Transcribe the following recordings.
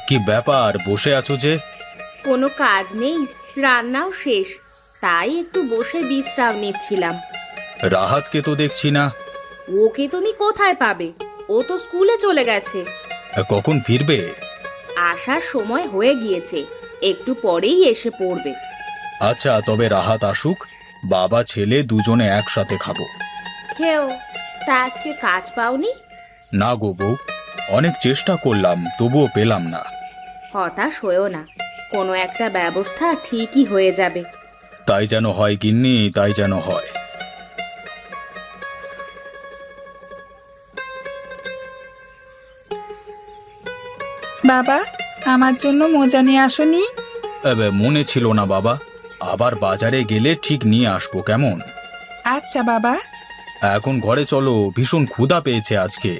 কি ব্যাপার, বসে আছো যে? কোনো কাজ নেই, রান্নাও শেষ, তাই একটু বসে বিশ্রাম নিচ্ছিলাম। রাহাতকে তো দেখছি না। ওকে তুমি কোথায় পাবে? ও তো স্কুলে চলে গেছে। কখন ফিরবে? আসার সময় হয়ে গিয়েছে, একটু পরেই এসে পড়বে। আচ্ছা, তবে রাহাত আসুক, বাবা ছেলে দুজনে একসাথে খাবো। খেও। তা আজকে কাজ পাওনি? না গো বউ, অনেক চেষ্টা করলাম তবুও পেলাম না। হতাশ হয়েও না, কোনো একটা ব্যবস্থা ঠিকই হয়ে যাবে। তাই যেন হয় গিন্নি, তাই যেন হয়। বাবা, আমার জন্য মোজা নিয়ে আসোনি? মনে ছিল না বাবা, আবার বাজারে গেলে ঠিক নিয়ে আসবো, কেমন? আচ্ছা বাবা। এখন ঘরে চলো, ভীষণ ক্ষুধা পেয়েছে আজকে।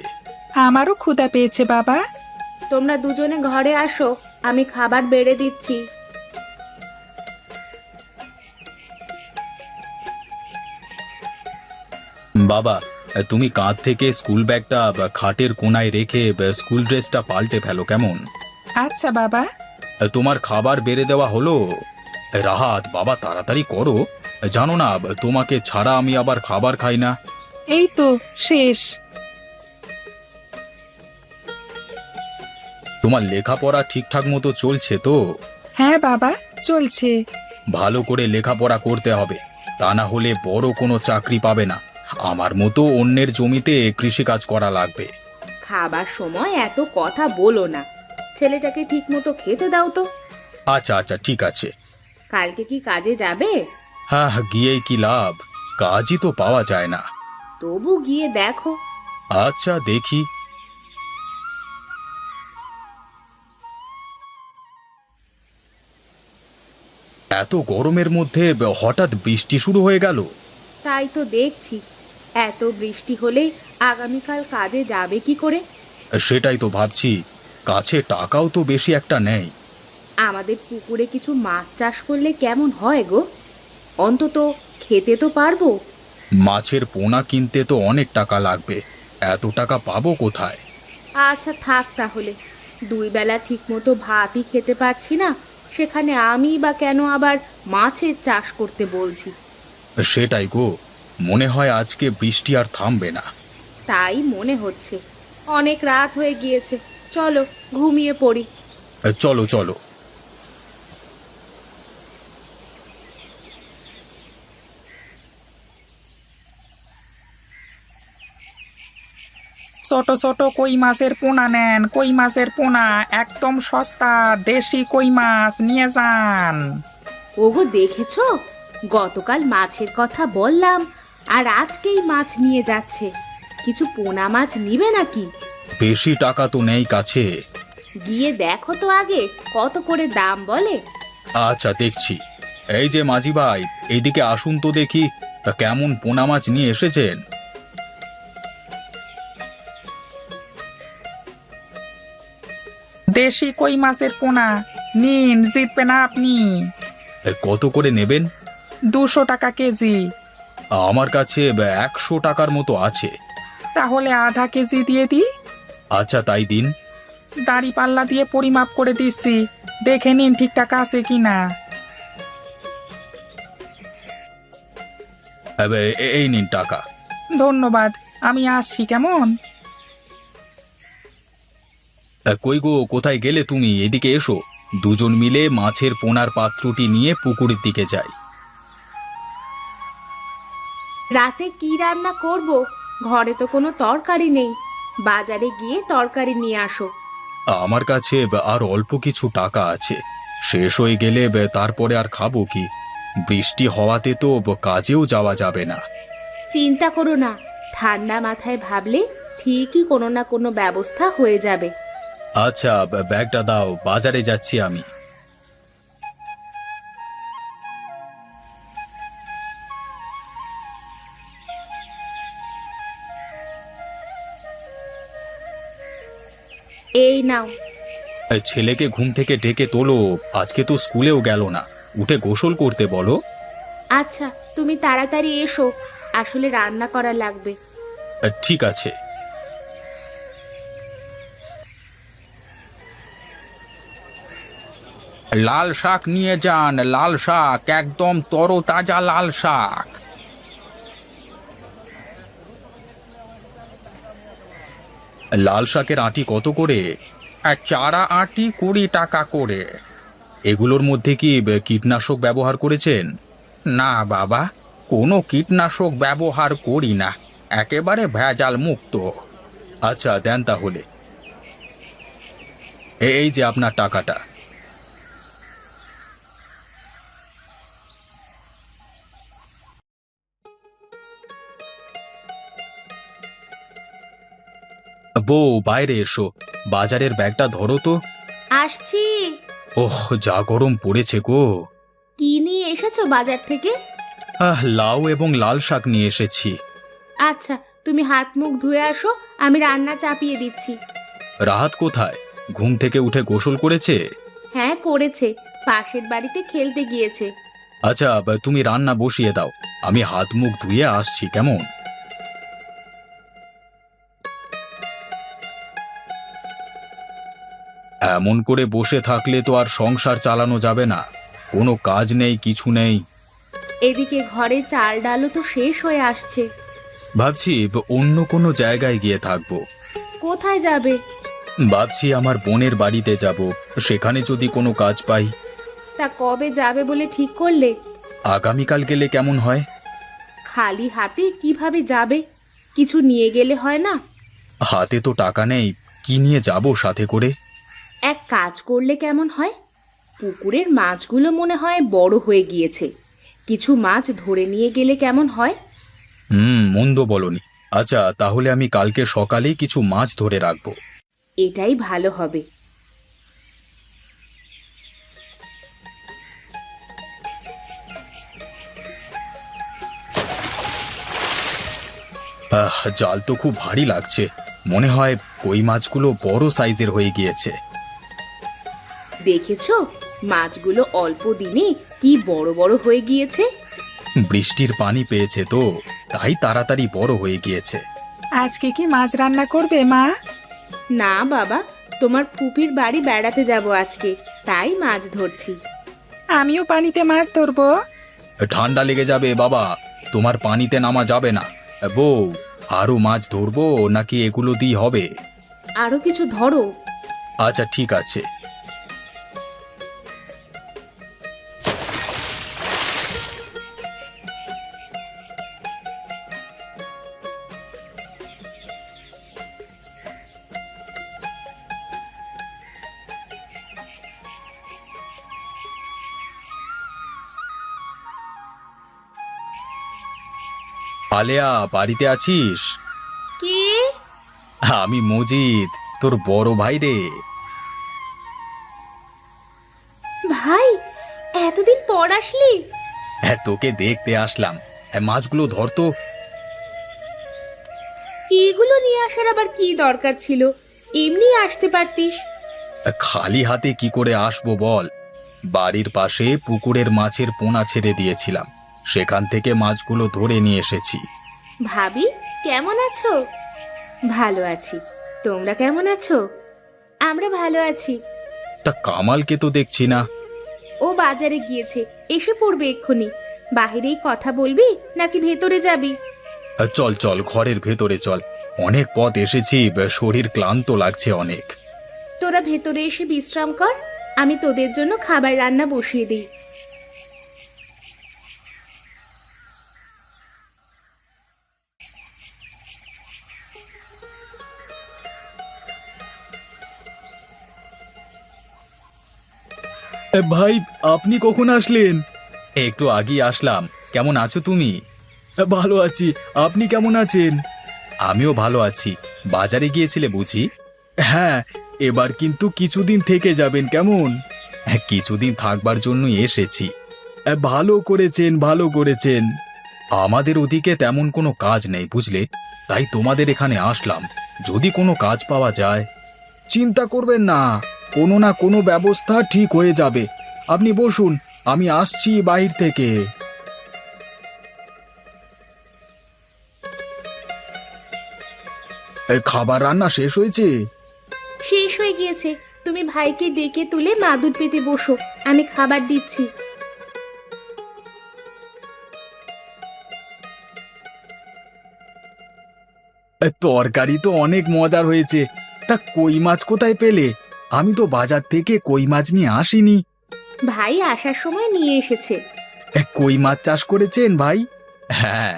আমারও ক্ষুধা পেয়েছে বাবা। তোমরা দুজনে ঘরে আসো, আমি খাবার বেড়ে দিচ্ছি। বাবা, তুমি কাঁধ থেকে স্কুল ব্যাগটা খাটের কোনায় রেখে স্কুল ড্রেসটা পাল্টে ফেলো, কেমন? আচ্ছা বাবা। তোমার খাবার বেড়ে দেওয়া হলো? রাহাত বাবা, তাড়াতাড়ি করো, জানো না তোমাকে ছাড়া আমি আবার খাবার খাই না। এই তো শেষ। তোমার লেখাপড়া ঠিকঠাক মতো চলছে তো? হ্যাঁ বাবা, চলছে। ভালো করে লেখাপড়া করতে হবে, তা না হলে বড় কোনো চাকরি পাবে না। আমার মতো অন্যের জমিতে কৃষিকাজ করা লাগবে। খাবার সময় এত কথা বলো না, ছেলেটাকে ঠিক মতো খেতে দাও তো। আচ্ছা আচ্ছা, ঠিক আছে। কালকে কি কাজে যাবে? হ্যাঁ, গিয়েই কি লাভ, কাজই তো পাওয়া যায় না। তবু গিয়ে দেখো। আচ্ছা, দেখি। এত গরমের মধ্যে হঠাৎ বৃষ্টি শুরু হয়ে গেল। তাই তো দেখছি, এত বৃষ্টি হলে আগামীকাল কাজে যাবে কি করে? সেটাই তো ভাবছি, কাছে টাকাও তো বেশি একটা নেই। আমাদের পুকুরে কিছু মাছ চাষ করলে কেমন হয় গো? অন্তত খেতে তো পারবো। মাছের পোনা কিনতে তো অনেক টাকা লাগবে, এত টাকা পাবো কোথায়? আচ্ছা থাক তাহলে, দুই বেলা ঠিক মতো ভাতই খেতে পারছি না, সেখানে আমি বা কেন আবার মাছের চাষ করতে বলছি? সেটাই গো, মনে হয় আজকে বৃষ্টি আর থামবে না। তাই মনে হচ্ছে। অনেক রাত হয়ে গিয়েছে, চলো ঘুমিয়ে পড়ি। চলো চলো। ছোট ছোট কই মাছের পোনা নেন, কই মাছের পোনা একদম সস্তা, দেশি কই মাছ নিয়ে যান। ওগো দেখেছো, গতকাল মাছের কথা বললাম আর আজকেই মাছ নিয়ে যাচ্ছে। কিছু পোনা মাছ নিবে নাকি? বেশি টাকা তো নেই কাছে। গিয়ে দেখো তো আগে কত করে দাম বলে। আচ্ছা, দেখছি। এই যে মাঝি ভাই, এইদিকে আসুন তো দেখি, কেমন পোনা মাছ নিয়ে এসেছেন? দেশি কই মাছের পোনা নিন, জিতবেন আপনি। কত করে নেবেন? 200 টাকা কেজি। আমার কাছে 100 টাকার মতো আছে। তাহলে আধা কেজি দিয়ে দিই। আচ্ছা, তাই দিন। দাড়ি পাল্লা দিয়ে পরিমাপ করে দিচ্ছি, দেখে নিন ঠিকঠাক আছে কিনা। এই নিন টাকা। ধন্যবাদ, আমি আসছি কেমন। কই গো, কোথায় গেলে তুমি? এদিকে এসো, দুজন মিলে মাছের পোনার পাত্রটি নিয়ে পুকুরের দিকে যাই। রাতে কি রান্না করব? ঘরে তো কোনো তরকারি নেই, বাজারে গিয়ে তরকারি নিয়ে আসো। আমার কাছে আর অল্প কিছু টাকা আছে, শেষ হয়ে গেলে তারপরে আর খাবো কি? বৃষ্টি হওয়াতে তো কাজেও যাওয়া যাবে না। চিন্তা করো না, ঠান্ডা মাথায় ভাবলে ঠিকই কোনো না কোনো ব্যবস্থা হয়ে যাবে। আচ্ছা, ব্যাগটা দাও, বাজারে যাচ্ছি আমি। এই নাও। ছেলেকে ঘুম থেকে ডেকে তোলো, আজকে তো স্কুলেও গেল না, উঠে গোসল করতে বলো। আচ্ছা তুমি তাড়াতাড়ি এসো, আসলে রান্না করা লাগবে। ঠিক আছে। লাল শাক নিয়ে যান, লাল শাক, একদম তরতাজা লাল শাক। লাল শাকের আঁটি কত করে? আর চারা আটি 20 টাকা করে। এগুলোর মধ্যে কি কীটনাশক ব্যবহার করেছেন? না বাবা, কোনো কীটনাশক ব্যবহার করি না, একেবারে ভেজাল মুক্ত। আচ্ছা দেন তাহলে। এই যে আপনার টাকাটা। বউ বাইরে এসো, বাজারের ব্যাগটা ধরো তো। আসছি। ওহ যা গরম পড়েছে গো। কি নিয়ে এসেছো বাজার থেকে? লাউ এবং লাল শাক নিয়ে এসেছি। আচ্ছা, তুমি হাত মুখ ধুয়ে আসো, আমি রান্না চাপিয়ে দিচ্ছি। রাহাত কোথায়? ঘুম থেকে উঠে গোসল করেছে? হ্যাঁ করেছে, পাশের বাড়িতে খেলতে গিয়েছে। আচ্ছা তুমি রান্না বসিয়ে দাও, আমি হাত মুখ ধুয়ে আসছি কেমন। এমন করে বসে থাকলে তো আর সংসার চালানো যাবে না, কোনো কাজ নেই কিছু নেই। এদিকে ঘরে চাল ডালও তো শেষ হয়ে আসছে। ভাবছি অন্য কোনো জায়গায় গিয়ে থাকবো। কোথায় যাবে? ভাবছি আমার বোনের বাড়িতে যাব, সেখানে যদি কোনো কাজ পাই। তা কবে যাবে বলে ঠিক করলে? আগামীকাল গেলে কেমন হয়? খালি হাতে কিভাবে যাবে? কিছু নিয়ে গেলে হয় না? হাতে তো টাকা নেই, কি নিয়ে যাব সাথে করে? এক কাজ করলে কেমন হয়? পুকুরের মাছগুলো মনে হয় বড় হয়ে গিয়েছে, কিছু মাছ ধরে নিয়ে গেলে কেমন হয়? মন্দ বলনি। আচ্ছা তাহলে আমি কালকে সকালেই কিছু মাছ ধরে রাখবো। এটাই ভালো হবে। জাল তো খুব ভারী লাগছে, মনে হয় কই মাছগুলো বড় সাইজের হয়ে গিয়েছে। দেখেছো মাছগুলো অল্প দিনে কি বড় বড় হয়ে গিয়েছে? বৃষ্টির পানি পেয়েছে তো, তাই তাড়াতাড়ি বড় হয়ে গিয়েছে। আজকে কি মাছ রান্না করবে মা? না বাবা, তোমার ফুপির বাড়ি বেড়াতে যাব আজকে, তাই মাছ ধরছি। আমিও পানিতে মাছ ধরবো। ঠান্ডা লেগে যাবে বাবা, তোমার পানিতে নামা যাবে না। বউ, আরো মাছ ধরবো নাকি এগুলো দিয়ে হবে? আরো কিছু ধরো। আচ্ছা ঠিক আছে। আলেয়া, বাড়িতে আছিস? কি? আমি মজিদ, তোর বড় ভাই রে। ভাই, এতদিন পর আসলি? হ্যাঁ তোকে দেখতে আসলাম। মাছগুলো ধর তো। এগুলো নিয়ে আসার আবার কি দরকার ছিল? এমনি আসতে পারতিস। খালি হাতে কি করে আসবো বল? বাড়ির পাশে পুকুরের মাছের পোনা ছেড়ে দিয়েছিলাম, সেখান থেকে মাছগুলো ধরে নিয়ে এসেছি। ভাবি, কেমন আছো? ভালো আছি, তোমরা কেমন আছো? আমরা ভালো আছি। তা কামালকে তো দেখছি না। ও বাজারে গিয়েছে, এসে পড়বে এক্ষুনি। বাহিরেই কথা বলবি নাকি ভেতরে যাবি? চল চল ঘরের ভেতরে চল, অনেক পথ এসেছি, শরীর ক্লান্ত লাগছে অনেক। তোরা ভেতরে এসে বিশ্রাম কর, আমি তোদের জন্য খাবার রান্না বসিয়ে দিই। ভাই, আপনি কখন আসলেন? একটু আগেই আসলাম। কেমন আছো তুমি? ভালো আছি, আপনি কেমন আছেন? আমিও ভালো আছি। বাজারে গিয়েছিলে বুঝি? হ্যাঁ, এবার কিন্তু কিছুদিন থেকে যাবেন কেমন? কিছুদিন থাকবার জন্যই এসেছি। ভালো করেছেন, ভালো করেছেন। আমাদের ওদিকে তেমন কোনো কাজ নেই বুঝলে, তাই তোমাদের এখানে আসলাম, যদি কোনো কাজ পাওয়া যায়। চিন্তা করবেন না, কোনো না কোনো ব্যবস্থা ঠিক হয়ে যাবে। আপনি বসুন, আমি আসছি বাইরে থেকে। খাবার রান্না শেষ হয়েছে? শেষ হয়ে গিয়েছে, তুমি ভাইকে ডেকে তুলে মাদুর পেতে বসো, আমি খাবার দিচ্ছি। তরকারি তো অনেক মজার হয়েছে। তা কই মাছ কোথায় পেলে? আমি তো বাজার থেকে কই মাছ নিয়ে আসিনি। ভাই আসার সময় নিয়ে এসেছে। কই মাছ চাষ করেছেন ভাই? হ্যাঁ,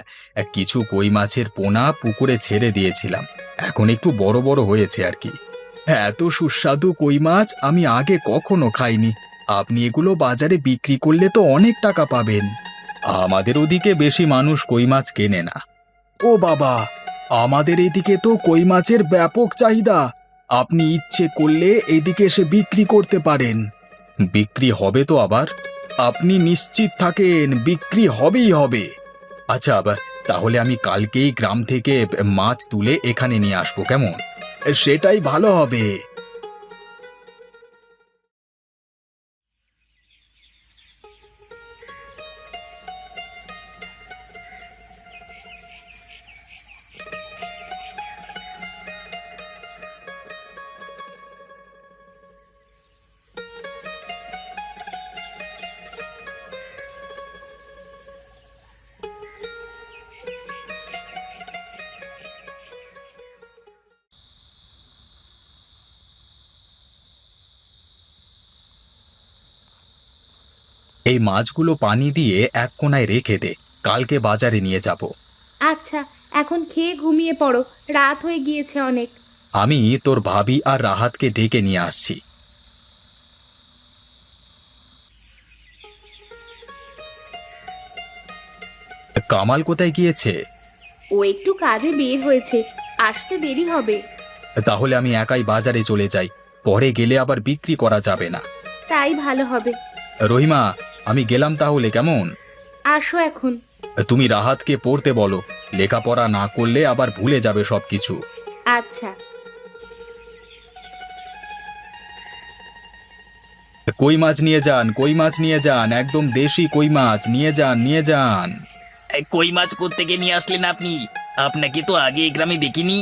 কিছু কই মাছের পোনা পুকুরে ছেড়ে দিয়েছিলাম, এখন একটু বড় বড় হয়েছে আর কি। এত সুস্বাদু কই মাছ আমি আগে কখনো খাইনি। আপনি এগুলো বাজারে বিক্রি করলে তো অনেক টাকা পাবেন। আমাদের ওদিকে বেশি মানুষ কই মাছ কেনে না। ও বাবা, আমাদের এদিকে তো কই মাছের ব্যাপক চাহিদা। আপনি ইচ্ছে করলে এদিকে এসে বিক্রি করতে পারেন। বিক্রি হবে তো আবার? আপনি নিশ্চিত থাকেন বিক্রি হবেই হবে। আচ্ছা, আবার তাহলে আমি কালকেই গ্রাম থেকে মাছ তুলে এখানে নিয়ে আসবো, কেমন? সেটাই ভালো হবে। এই মাছগুলো পানি দিয়ে এক কোণায় রেখে দে, কালকে বাজারে নিয়ে যাব। আচ্ছা, এখন খেয়ে ঘুমিয়ে পড়ো, রাত হয়ে গিয়েছে অনেক। আমি তোর ভাবি আর রাহাতকে ডেকে নিয়ে আসছি। কামাল কোথায় গিয়েছে? ও একটু কাজে বের হয়েছে, আসতে দেরি হবে। তাহলে আমি একাই বাজারে চলে যাই, পরে গেলে আবার বিক্রি করা যাবে না। তাই ভালো হবে। রহিমা, আমি গেলাম তাহলে, কেমন? আসো এখন। তুমি রাহাতকে পড়তে বলো, লেখাপড়া না করলে আবার ভুলে যাবে সবকিছু। আচ্ছা। কই মাছ নিয়ে যান, কই মাছ নিয়ে যান, একদম দেশি কই মাছ নিয়ে যান, নিয়ে যান। কই মাছ কোত্থেকে নিয়ে আসলেন আপনি? আপনাকে তো আগে এই গ্রামে দেখিনি।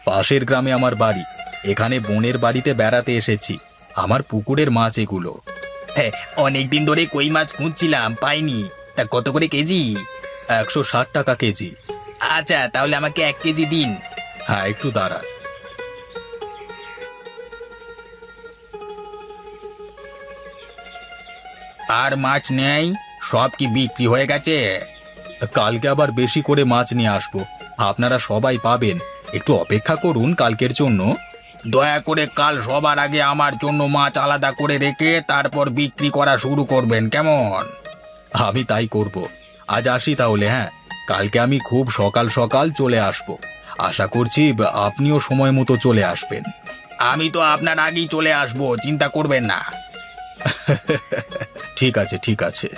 পাশের গ্রামে আমার বাড়ি, এখানে বোনের বাড়িতে বেড়াতে এসেছি। আমার পুকুরের মাছ এগুলো। হ্যাঁ, অনেকদিন ধরে কই মাছ খুঁজছিলাম, পাইনি। তা কত করে কেজি? 160 টাকা কেজি। আচ্ছা, তাহলে আমাকে 1 কেজি দিন। হ্যাঁ, একটু দাঁড়ান। আর মাছ নেই? সব কি বিক্রি হয়ে গেছে? কালকে আবার বেশি করে মাছ নিয়ে আসবো, আপনারা সবাই পাবেন। একটু অপেক্ষা করুন কালকের জন্য। দয়া করে কাল সবার আগে আমার জন্য মাছ আলাদা করে রেখে তারপর বিক্রি করা শুরু করবেন, কেমন? আমি তাই করব। আজ আসি তাহলে। হ্যাঁ, কালকে আমি খুব সকাল সকাল চলে আসব। আশা করছি আপনিও সময় মতো চলে আসবেন। আমি তো আপনার আগেই চলে আসবো, চিন্তা করবেন না। ঠিক আছে, ঠিক আছে।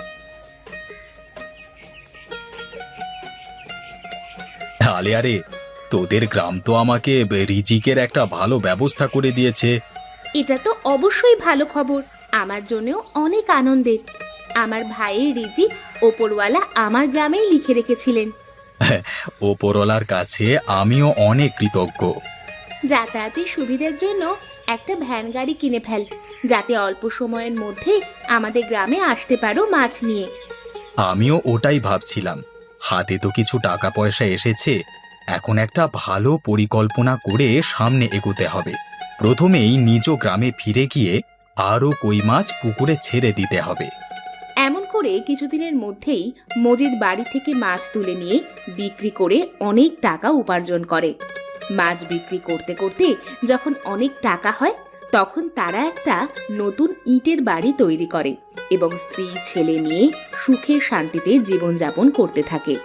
আলে আরে, তোদের গ্রাম তো আমাকে রিজিকের একটা ভালো ব্যবস্থা করে দিয়েছে। এটা তো অবশ্যই ভালো খবর, আমার জন্যও অনেক আনন্দের। আমার ভাইয়ের রিজিক ওপরওয়ালা আমার গ্রামেই লিখে রেখেছিলেন। ওপরওয়ালার কাছে আমিও অনেক কৃতজ্ঞ। যাতায়াতের সুবিধার জন্য একটা ভ্যান গাড়ি কিনে ফেল, যাতে অল্প সময়ের মধ্যে আমাদের গ্রামে আসতে পারো মাছ নিয়ে। আমিও ওটাই ভাবছিলাম। হাতে তো কিছু টাকা পয়সা এসেছে, এখন একটা ভালো পরিকল্পনা করে সামনে এগোতে হবে। প্রথমেই নিজ গ্রামে ফিরে গিয়ে আরও কই মাছ পুকুরে ছেড়ে দিতে হবে। এমন করে কিছুদিনের মধ্যেই মজিদ বাড়ি থেকে মাছ তুলে নিয়ে বিক্রি করে অনেক টাকা উপার্জন করে। মাছ বিক্রি করতে করতে যখন অনেক টাকা হয়, তখন তারা একটা নতুন ইটের বাড়ি তৈরি করে এবং স্ত্রী ছেলে নিয়ে সুখে শান্তিতে জীবনযাপন করতে থাকে।